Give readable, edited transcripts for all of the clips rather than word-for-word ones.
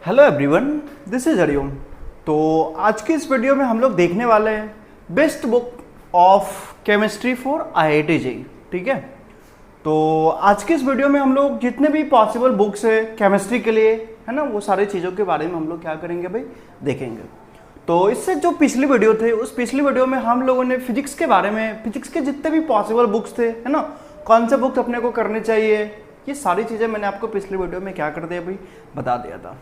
Hello everyone, this is Hariom. तो आज की इस वीडियो में हम लोग देखने वाले हैं best book of chemistry for IIT JEE. ठीक है, तो आज की इस वीडियो में हम लोग जितने भी पॉसिबल बुक्स है केमिस्ट्री के लिए, है ना, वो सारी चीज़ों के बारे में हम लोग क्या करेंगे भाई, देखेंगे। तो इससे जो पिछली वीडियो थे, उस पिछली वीडियो में हम लोगों ने फिजिक्स के बारे में, फिजिक्स के जितने भी पॉसिबल बुक्स थे, है ना, कौन से बुक अपने को करने चाहिए, ये सारी चीज़ें मैंने आपको पिछली वीडियो में क्या कर दिया भाई, बता दिया था।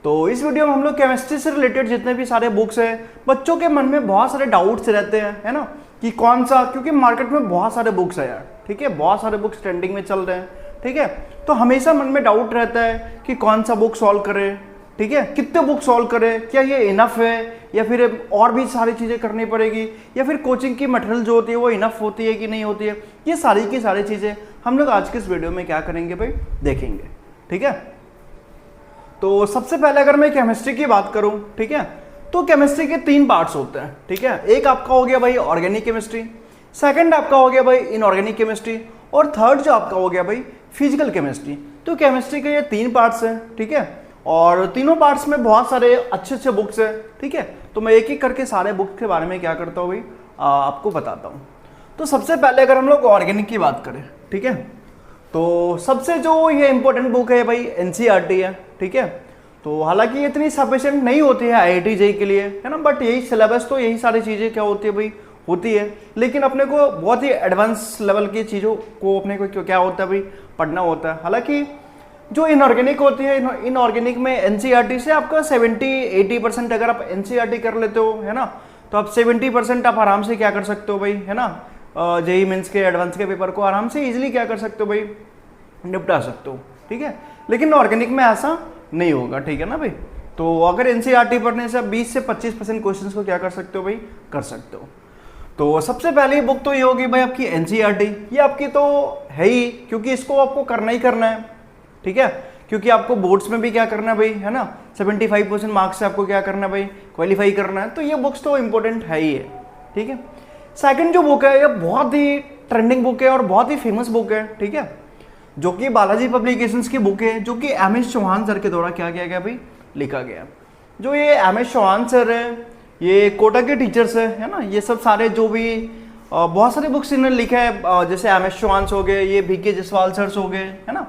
तो इस वीडियो में हम लोग केमिस्ट्री से रिलेटेड जितने भी सारे बुक्स हैं, बच्चों के मन में बहुत सारे डाउट्स रहते हैं, है ना, कि कौन सा, क्योंकि मार्केट में बहुत सारे बुक्स है यार, ठीक है, बहुत सारे बुक्स ट्रेंडिंग में चल रहे हैं, ठीक है। तो हमेशा मन में डाउट रहता है कि कौन सा बुक सॉल्व करें, ठीक है, कितने बुक सॉल्व करें, क्या ये इनफ है या फिर और भी सारी चीज़ें करनी पड़ेगी, या फिर कोचिंग की मटेरियल जो होती है वो इनफ होती है कि नहीं होती है। ये सारी की सारी चीज़ें हम लोग आज के इस वीडियो में क्या करेंगे भाई, देखेंगे। ठीक है, तो सबसे पहले अगर मैं केमिस्ट्री की बात करूं, ठीक है, तो केमिस्ट्री के 3 पार्ट्स होते हैं। ठीक है, एक आपका हो गया भाई ऑर्गेनिक केमिस्ट्री, सेकंड आपका हो गया भाई इनऑर्गेनिक केमिस्ट्री, और थर्ड जो आपका हो गया भाई फिजिकल केमिस्ट्री। तो केमिस्ट्री के ये 3 पार्ट्स हैं, ठीक है, और तीनों पार्ट्स में बहुत सारे अच्छे अच्छे बुक्स हैं। ठीक है, तो मैं एक एक करके सारे बुक्स के बारे में क्या करता हूँ भाई, आपको बताता हूँ। तो सबसे पहले अगर हम लोग ऑर्गेनिक की बात करें, ठीक है, तो सबसे जो ये इंपॉर्टेंट बुक है भाई एनसीईआरटी है। ठीक है, तो हालांकि ये इतनी सफिशिएंट नहीं होती है आईआईटी जेईई के लिए, है ना, बट यही सिलेबस, तो यही सारी चीज़ें क्या होती है भाई, होती है। लेकिन अपने को बहुत ही एडवांस लेवल की चीज़ों को अपने को क्या होता है भाई, पढ़ना होता है। हालांकि जो इनऑर्गेनिक होती है, इनऑर्गेनिक में एनसीईआरटी से आपका 70-80% अगर आप एनसीईआरटी कर लेते हो, है ना, तो आप 70% आप आराम से क्या कर सकते हो भाई, है ना, जेईई मेंस के एडवांस के पेपर को आराम से इजीली क्या कर सकते हो भाई, निपटा सकते हो। ठीक है, लेकिन ऑर्गेनिक में ऐसा नहीं होगा, ठीक है ना भाई। तो अगर एनसीईआरटी पढ़ने से 20 से 25% क्वेश्चन को क्या कर सकते हो भाई, कर सकते हो। तो सबसे पहली बुक तो ये होगी भाई आपकी एनसीईआरटी। ये आपकी तो है ही, क्योंकि इसको आपको करना ही करना है, ठीक है, क्योंकि आपको बोर्ड्स में भी क्या करना है भाई, है ना, 75% मार्क्स से आपको क्या करना है भाई, क्वालिफाई करना है। तो ये बुक्स तो इंपॉर्टेंट है ही है। ठीक है, सेकंड जो बुक है ये बहुत ही ट्रेंडिंग बुक है और बहुत ही फेमस बुक है, ठीक है, जो कि बालाजी पब्लिकेशंस की बुक है, जो कि एमएस चौहान सर के द्वारा क्या किया गया भाई, लिखा गया। जो ये एमएस चौहान सर है, ये कोटा के टीचर्स है ना, ये सब सारे जो भी बहुत सारे बुक्स इन्होंने लिखा है, जैसे एमएस चौहान हो गए, ये बीके जसवाल सर्स हो गए, है ना,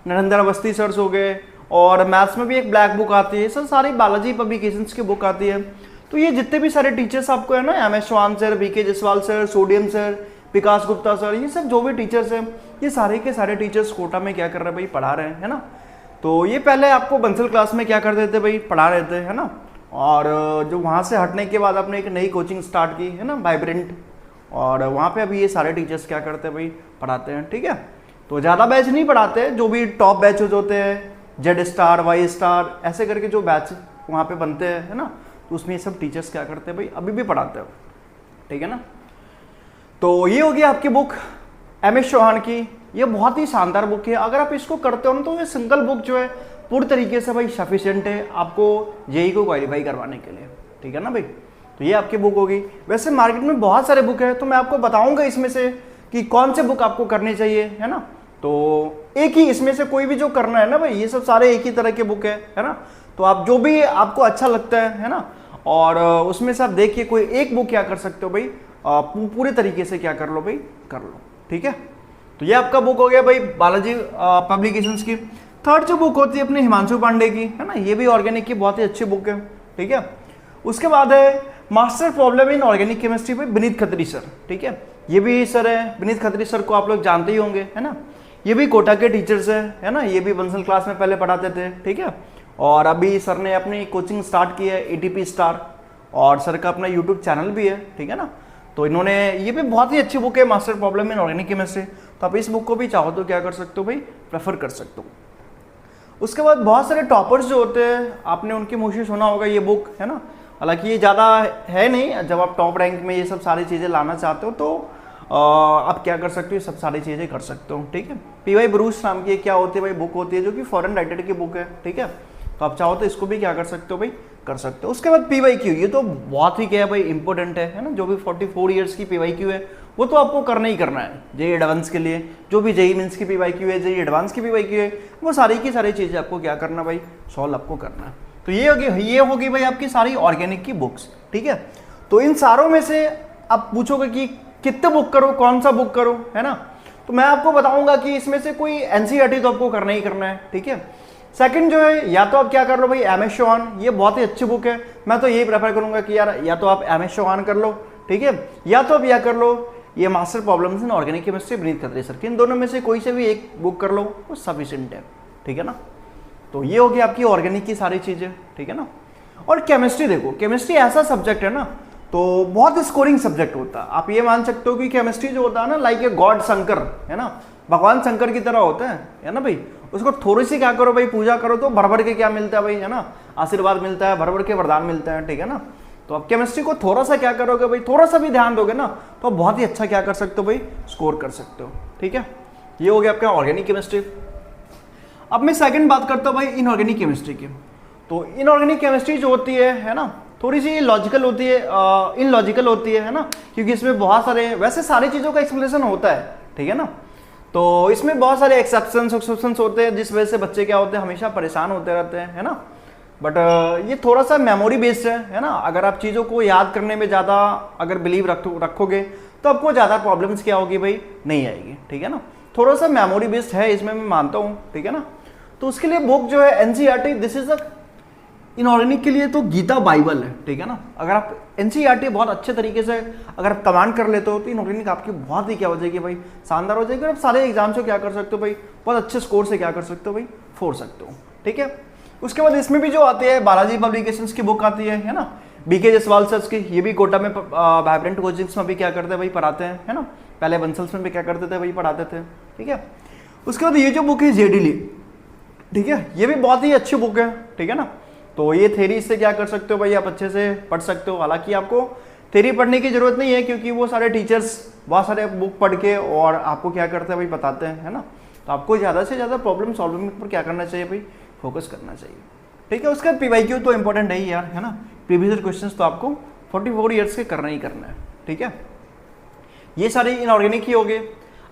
नरेंद्र अवस्थी सर्स हो गए, और मैथ्स में भी एक ब्लैक बुक आती है, सब सारी बालाजी पब्लिकेशंस की बुक आती है। तो ये जितने भी सारे टीचर्स आपको है ना, MS Chauhan sir, BK Jaswal sir, sodium sir, Vikas Gupta sir, ये सब जो भी टीचर्स हैं, ये सारे के सारे टीचर्स कोटा में क्या कर रहे हैं भाई, पढ़ा रहे हैं, है ना। तो ये पहले आपको बंसल क्लास में क्या कर देते भाई, पढ़ा रहे थे, है ना, और जो वहाँ से हटने के बाद आपने एक नई कोचिंग स्टार्ट की, है ना, वाइब्रेंट, और वहाँ पे अभी ये सारे टीचर्स क्या करते हैं भाई, पढ़ाते हैं। ठीक है, तो ज़्यादा बैच नहीं पढ़ाते, जो भी टॉप बैचेज होते हैं, जेड स्टार, वाई स्टार, ऐसे करके जो बैच वहाँ पे बनते हैं, है ना, तो उसमें ये सब टीचर्स क्या करते हैं भाई, अभी भी पढ़ाते हो। ठीक है ना, तो ये होगी आपकी बुक एमएस चौहान की। ये बहुत ही शानदार बुक है, अगर आप इसको करते हो ना, तो ये सिंगल बुक जो है पूरी तरीके से भाई सफिशिएंट है आपको जेईई को क्वालिफाई करवाने के लिए। ठीक है ना भाई, तो ये आपकी बुक होगी। वैसे मार्केट में बहुत सारे बुक है, तो मैं आपको बताऊंगा इसमें से कि कौन से बुक आपको करनी चाहिए, है ना। तो एक ही इसमें से कोई भी जो करना है ना भाई, ये सब सारे एक ही तरह के बुक है ना, तो आप जो भी आपको अच्छा लगता है ना, और उसमें से आप देखिए कोई एक बुक क्या कर सकते हो भाई, पूरे तरीके से क्या कर लो भाई, कर लो। ठीक है, तो ये आपका बुक हो गया भाई बालाजी पब्लिकेशंस की। थर्ड जो बुक होती है अपने हिमांशु पांडे की, है ना, ये भी ऑर्गेनिक की बहुत ही अच्छी बुक है। ठीक है, उसके बाद है master problem in organic chemistry भाई विनीत खत्री सर। ठीक है, ये भी सर है, विनीत खत्री सर को आप लोग जानते ही होंगे, है ना, ये भी कोटा के टीचर्स है ना, ये भी बंसल क्लास में पहले पढ़ाते थे। ठीक है, और अभी सर ने अपनी कोचिंग स्टार्ट की है एटीपी स्टार, और सर का अपना यूट्यूब चैनल भी है। ठीक है ना, तो इन्होंने, ये भी बहुत ही अच्छी बुक है master problem in organic chemistry, तो आप इस बुक को भी चाहो तो क्या कर सकते हो भाई, प्रेफर कर सकते हो। उसके बाद बहुत सारे टॉपर्स जो होते हैं, आपने उनकी मुँह से सुना होगा ये बुक, है ना, हालांकि ये ज़्यादा है नहीं, जब आप टॉप रैंक में ये सब सारी चीज़ें लाना चाहते हो तो आप क्या कर सकते हो, सब सारी चीज़ें कर सकते हो। ठीक है, पीवाई ब्रूस नाम की क्या होती है भाई, बुक होती है, जो कि फॉरेन राइटर की बुक है। ठीक है, तो आप चाहो तो इसको भी क्या कर सकते हो भाई, कर सकते हो। उसके बाद पीवाईक्यू, ये तो बहुत ही क्या है भाई, इंपॉर्टेंट है ना, जो भी 44 ईयर्स की पीवाईक्यू है वो तो आपको करना ही करना है। जेईई एडवांस के लिए जो भी जेईई मेंस की पीवाईक्यू है, जेईई एडवांस की पीवाईक्यू है, वो सारी की सारी चीज़ें आपको क्या करना भाई, सॉल्व आपको करना है। तो ये होगी भाई आपकी सारी ऑर्गेनिक की बुक्स, ठीक है। तो इन सारों में से आप पूछोगे कि कितने बुक करो, कौन सा बुक करो, है ना। तो मैं आपको बताऊंगा कि इसमें से कोई एनसीईआरटी तो आपको करना ही करना है, ठीक है। सेकंड जो है, या तो आप क्या कर लो भाई एमएस चौहान, ये बहुत ही अच्छी बुक है। मैं तो यही प्रेफर करूंगा कि यार या तो आप एमएस चौहान कर लो, ठीक है, या तो आप यह कर लो ये master problems in organic chemistry Vineet Khatri sir की। इन दोनों में से कोई से भी एक बुक कर लो, वो सफिशिएंट है, ठीक है ना। तो ये होगी आपकी ऑर्गेनिक की सारी चीजें, ठीक है ना। और केमिस्ट्री देखो, केमिस्ट्री ऐसा सब्जेक्ट है ना, तो बहुत स्कोरिंग सब्जेक्ट होता है। आप ये मान सकते हो कि केमिस्ट्री जो होता है ना, लाइक ए गॉड शंकर, है ना, भगवान शंकर की तरह होता है ना भाई। उसको थोड़ी सी क्या करो भाई, पूजा करो तो भर भर के क्या मिलता है भाई, है ना, आशीर्वाद मिलता है, भर भर के वरदान मिलता है, ठीक है ना। तो आप केमिस्ट्री को थोड़ा सा क्या करोगे भाई, थोड़ा सा भी ध्यान दोगे ना, तो आप बहुत ही अच्छा क्या कर सकते हो भाई, स्कोर कर सकते हो, ठीक है। ये हो गया आपका ऑर्गेनिक केमिस्ट्री। अब मैं सेकंड बात करता हूँ भाई इनऑर्गेनिक केमिस्ट्री की। तो इनऑर्गेनिक केमिस्ट्री जो होती है ना, थोड़ी सी लॉजिकल होती है, इनलॉजिकल होती है ना, क्योंकि इसमें बहुत सारे, वैसे सारी चीज़ों का एक्सप्लेनेशन होता है, ठीक है ना। तो इसमें बहुत सारे एक्सेप्शंस होते हैं, जिस वजह से बच्चे क्या होते हैं, हमेशा परेशान होते रहते हैं, है ना। बट ये थोड़ा सा मेमोरी बेस्ड है ना। अगर आप चीज़ों को याद करने में ज़्यादा अगर बिलीव रखोगे तो आपको ज़्यादा प्रॉब्लम्स क्या होगी भाई, नहीं आएगी, ठीक है ना। थोड़ा सा मेमोरी बेस्ड है इसमें, मैं मानता हूँ, ठीक है ना। तो उसके लिए बुक जो है NCERT, this is a inorganic के लिए तो गीता बाइबल है, ठीक है ना। अगर आप एनसीईआरटी बहुत अच्छे तरीके से अगर आप कमांड कर लेते हो तो इनऑर्गेनिक आपकी बहुत ही क्या हो जाएगी भाई, शानदार हो जाएगी। आप सारे एग्जाम से क्या कर सकते हो भाई, बहुत अच्छे स्कोर से क्या कर सकते हो भाई, फोड़ सकते हो, ठीक है। उसके बाद इसमें भी जो आती है बालाजी पब्लिकेशंस की बुक आती है ना, बीके जसवाल सर की। ये भी कोटा में वाइब्रेंट कोचिंग्स में भी क्या करते हैं भाई, पढ़ाते हैं, है ना। पहले बंसल्स में भी क्या करते थे भाई, पढ़ाते थे, ठीक है। उसके बाद ये जो बुक है जेडीली, ठीक है, ये भी बहुत ही अच्छी बुक है, ठीक है ना। तो ये थेरी से क्या कर सकते हो भाई, आप अच्छे से पढ़ सकते हो। हालांकि आपको थेरी पढ़ने की जरूरत नहीं है, क्योंकि वो सारे टीचर्स बहुत सारे बुक पढ़ के और आपको क्या करते हैं भाई, बताते हैं, है ना। तो आपको ज़्यादा से ज़्यादा प्रॉब्लम सॉल्विंग पर क्या करना चाहिए भाई, फोकस करना चाहिए, ठीक है। उसके बाद पीवाईक्यू तो इंपॉर्टेंट है ही यार, है ना। प्रीवियस क्वेश्चंस तो आपको 44 ईयर्स के करना ही करना है, ठीक है। ये सारी इनऑर्गेनिक ही हो गए।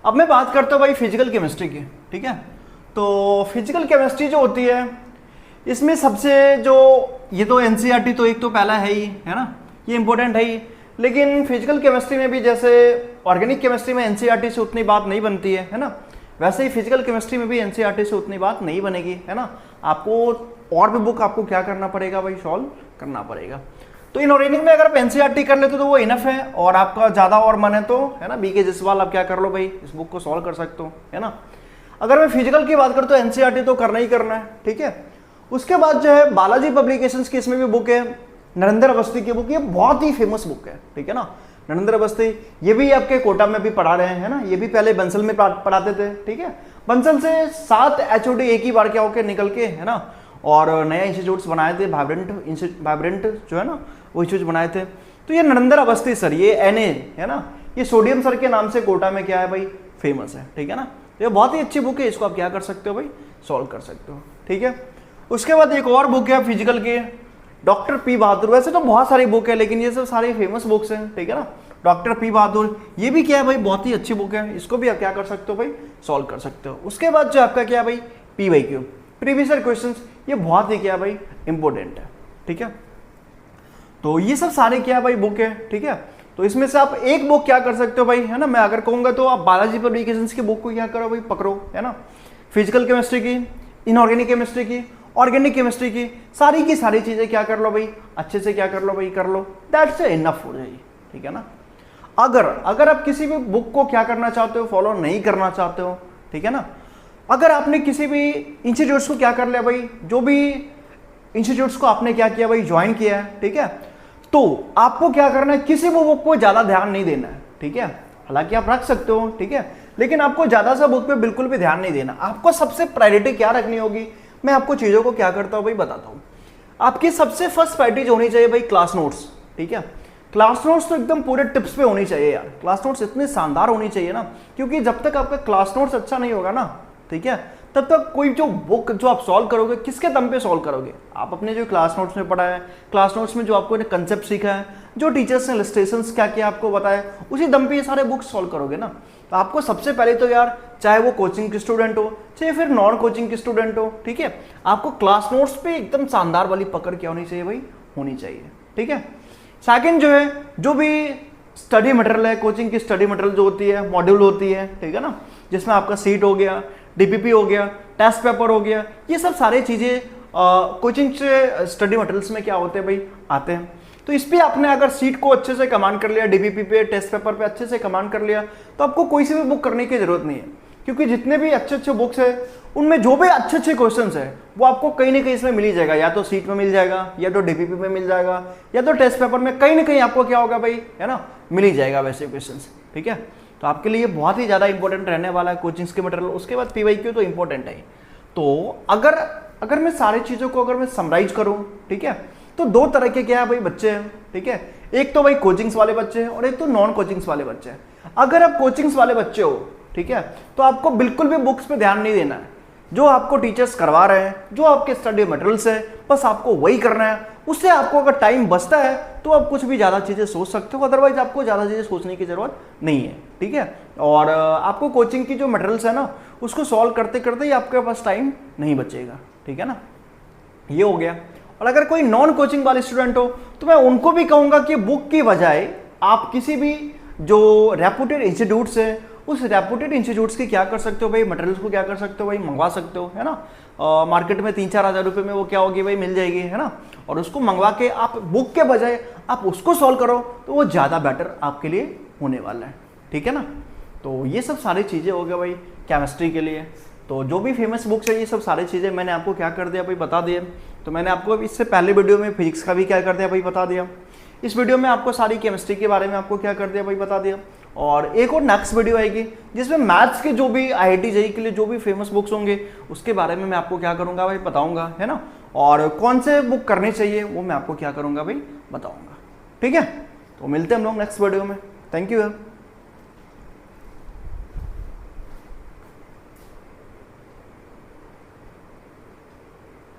अब मैं बात करता हूँ भाई फिजिकल केमिस्ट्री की, ठीक है। तो फिजिकल केमिस्ट्री जो होती है, इसमें सबसे जो, ये तो एनसीईआरटी तो एक तो पहला है ही, है ना, ये इंपॉर्टेंट है ही। लेकिन फिजिकल केमिस्ट्री में भी जैसे ऑर्गेनिक केमिस्ट्री में एनसीईआरटी से उतनी बात नहीं बनती है ना, वैसे ही फिजिकल केमिस्ट्री में भी एनसीईआरटी से उतनी बात नहीं बनेगी, है ना। आपको और भी बुक आपको क्या करना पड़ेगा भाई, सॉल्व करना पड़ेगा। तो इनऑर्गेनिक में अगर आप एनसीईआरटी कर लेते हो तो वो इनफ है, और आपका ज़्यादा और मन है तो, है ना, बीके जसवाल आप क्या कर लो भाई, इस बुक को सॉल्व कर सकते हो, है ना। अगर मैं फिजिकल की बात करता हूँ एनसीईआरटी तो करना ही करना है, ठीक है। उसके बाद जो है बालाजी पब्लिकेशंस की, इसमें भी बुक है नरेंद्र अवस्थी की बुक, ये बहुत ही फेमस बुक है, ठीक है ना। नरेंद्र अवस्थी ये भी आपके कोटा में भी पढ़ा रहे हैं, है ना। ये भी पहले बंसल में पढ़ाते थे, ठीक है। बंसल से 7 HOD एक ही बार क्या होकर निकल के, है ना, और नया इंस्टीट्यूट्स बनाए थे, वाइब्रेंट जो है ना, वो इंस्टीट्यूट बनाए थे। तो ये नरेंद्र अवस्थी सर, ये NA है ना, ये सोडियम सर के नाम से कोटा में क्या है भाई, फेमस है, ठीक है ना। तो ये बहुत ही अच्छी बुक है, इसको आप क्या कर सकते हो भाई, सॉल्व कर सकते हो, ठीक है। उसके बाद एक और बुक है फिजिकल की, डॉक्टर पी बहादुर। वैसे तो बहुत सारी बुक है, लेकिन ये सब सारी फेमस बुक्स हैं, ठीक है ना। डॉक्टर पी बहादुर, ये भी क्या है भाई, बहुत ही अच्छी बुक है, इसको भी आप क्या कर सकते हो भाई, सॉल्व कर सकते हो। उसके बाद जो आपका क्या भाई, पीवाईक्यू, प्रीवियस ईयर क्वेश्चंस, ये बहुत ही क्या भाई, इंपॉर्टेंट है, ठीक है। तो ये सब सारे क्या भाई बुक है, ठीक है। तो इसमें से आप एक बुक क्या कर सकते हो भाई, है ना, मैं अगर कहूंगा तो आप बालाजी पब्लिकेशंस की बुक को क्या करो भाई, पकड़ो, है ना। फिजिकल केमिस्ट्री की, इनऑर्गेनिक केमिस्ट्री की, ऑर्गेनिक केमिस्ट्री की सारी चीजें क्या कर लो भाई, अच्छे से क्या कर लो भाई, कर लो, दैट्स इनफ हो जाएगी, ठीक है ना। अगर आप किसी भी बुक को क्या करना चाहते हो, फॉलो नहीं करना चाहते हो, ठीक है ना। अगर आपने किसी भी इंस्टीट्यूट्स को क्या कर लिया भाई, जो भी इंस्टीट्यूट्स को आपने क्या किया भाई, ज्वाइन किया है, ठीक है, तो आपको क्या करना है, किसी भी बुक को ज्यादा ध्यान नहीं देना है, ठीक है। हालांकि आप रख सकते हो, ठीक है, लेकिन आपको ज्यादा सा बुक पे बिल्कुल भी ध्यान नहीं देना। आपको सबसे प्रायोरिटी क्या रखनी होगी, मैं आपको चीजों को क्या करता हूं भाई, बताता हूं। आपकी सबसे फर्स्ट प्रायोरिटी होनी चाहिए भाई क्लास नोट्स, ठीक है। क्लास नोट्स तो एकदम पूरे टिप्स पे होनी चाहिए यार, क्लास नोट्स इतनी शानदार होनी चाहिए ना, क्योंकि जब तक आपका क्लास नोट्स अच्छा नहीं होगा ना, ठीक है, तब तक कोई जो बुक जो आप सॉल्व करोगे किसके दम पे सॉल्व करोगे, आप अपने जो क्लास नोट्स में पढ़ा है, क्लास नोट्स में जो आपको कंसेप्ट सीखा है, जो टीचर्स ने इलस्ट्रेशंस क्या क्या आपको बताया, उसी दम पे ये सारे बुक्स सॉल्व करोगे ना। तो आपको सबसे पहले तो यार, चाहे वो कोचिंग के स्टूडेंट हो चाहे फिर नॉन कोचिंग के स्टूडेंट हो, ठीक है, आपको क्लास नोट्स पे एकदम शानदार वाली पकड़ क्या होनी चाहिए भाई, होनी चाहिए, ठीक है। सेकंड जो है, जो भी स्टडी मटेरियल है, कोचिंग की स्टडी मटेरियल जो होती है, मॉड्यूल होती है, ठीक है ना, जिसमें आपका सीट हो गया, डीपीपी हो गया, टेस्ट पेपर हो गया, ये सब सारी चीजें कोचिंग से स्टडी मटेरियल्स में क्या होते हैं भाई, आते हैं। तो इस पे आपने अगर सीट को अच्छे से कमांड कर लिया, डीपीपी पे, टेस्ट पेपर पे अच्छे से कमांड कर लिया, तो आपको कोई सी भी बुक करने की जरूरत नहीं है, क्योंकि जितने भी अच्छे अच्छे बुक्स है उनमें जो भी अच्छे अच्छे क्वेश्चंस है वो आपको कहीं ना कहीं इसमें मिल ही जाएगा, या तो सीट में मिल जाएगा, या तो डीपीपी में मिल जाएगा, या तो टेस्ट पेपर में कहीं ना कहीं आपको क्या होगा भाई, है ना, मिल ही जाएगा वैसे क्वेश्चंस, ठीक है। तो आपके लिए बहुत ही ज्यादा इंपॉर्टेंट रहने वाला है कोचिंग्स के मटेरियल। उसके बाद पीवाईक्यू तो इंपॉर्टेंट है। तो अगर मैं सारी चीजों को अगर मैं समराइज करूं, ठीक है, तो दो तरह के क्या है भाई बच्चे हैं, ठीक है, एक तो भाई कोचिंग्स वाले बच्चे हैं और एक तो नॉन कोचिंग्स वाले बच्चे हैं। अगर आप कोचिंग्स वाले बच्चे हो, ठीक है, तो आपको बिल्कुल भी बुक्स पे ध्यान नहीं देना है, जो आपको टीचर्स करवा रहे हैं, जो आपके स्टडी मटेरियल्स है, बस आपको वही करना है। उससे आपको अगर टाइम बचता है तो आप कुछ भी ज़्यादा चीज़ें सोच सकते हो, अदरवाइज आपको ज़्यादा चीज़ें सोचने की ज़रूरत नहीं है, ठीक है। और आपको कोचिंग की जो मटेरियल्स है ना, उसको सॉल्व करते करते ही आपके पास टाइम नहीं बचेगा, ठीक है ना, ये हो गया। और अगर कोई नॉन कोचिंग वाले स्टूडेंट हो तो मैं उनको भी कहूँगा कि बुक की बजाय आप किसी भी जो रेपुटेड इंस्टीट्यूट्स है, उस रेपुटेड इंस्टीट्यूट्स की क्या कर सकते हो भाई, मटेरियल्स को क्या कर सकते हो भाई, मंगवा सकते हो, है ना। मार्केट में 3-4 हज़ार रुपये में वो क्या होगी भाई, मिल जाएगी, है ना। और उसको मंगवा के आप बुक के बजाय आप उसको सॉल्व करो तो वो ज़्यादा बेटर आपके लिए होने वाला है, ठीक है ना। तो ये सब सारी चीज़ें हो गया भाई केमिस्ट्री के लिए। तो जो भी फेमस बुक्स है, ये सब सारी चीज़ें मैंने आपको क्या कर दिया भाई, बता दिए। तो मैंने आपको इससे पहले वीडियो में फिजिक्स का भी क्या कर दिया भाई, बता दिया। इस वीडियो में आपको सारी केमिस्ट्री के बारे में आपको क्या कर दिया भाई, बता दिया। और एक और नेक्स्ट वीडियो आएगी जिसमें मैथ्स के जो भी IIT JEE के लिए जो भी फेमस बुक्स होंगे उसके बारे में मैं आपको क्या करूंगा भाई, बताऊंगा, है ना। और कौन से बुक करनी चाहिए वो मैं आपको क्या करूंगा भाई, बताऊंगा, ठीक है। तो मिलते हैं हम लोग नेक्स्ट वीडियो में। Thank you.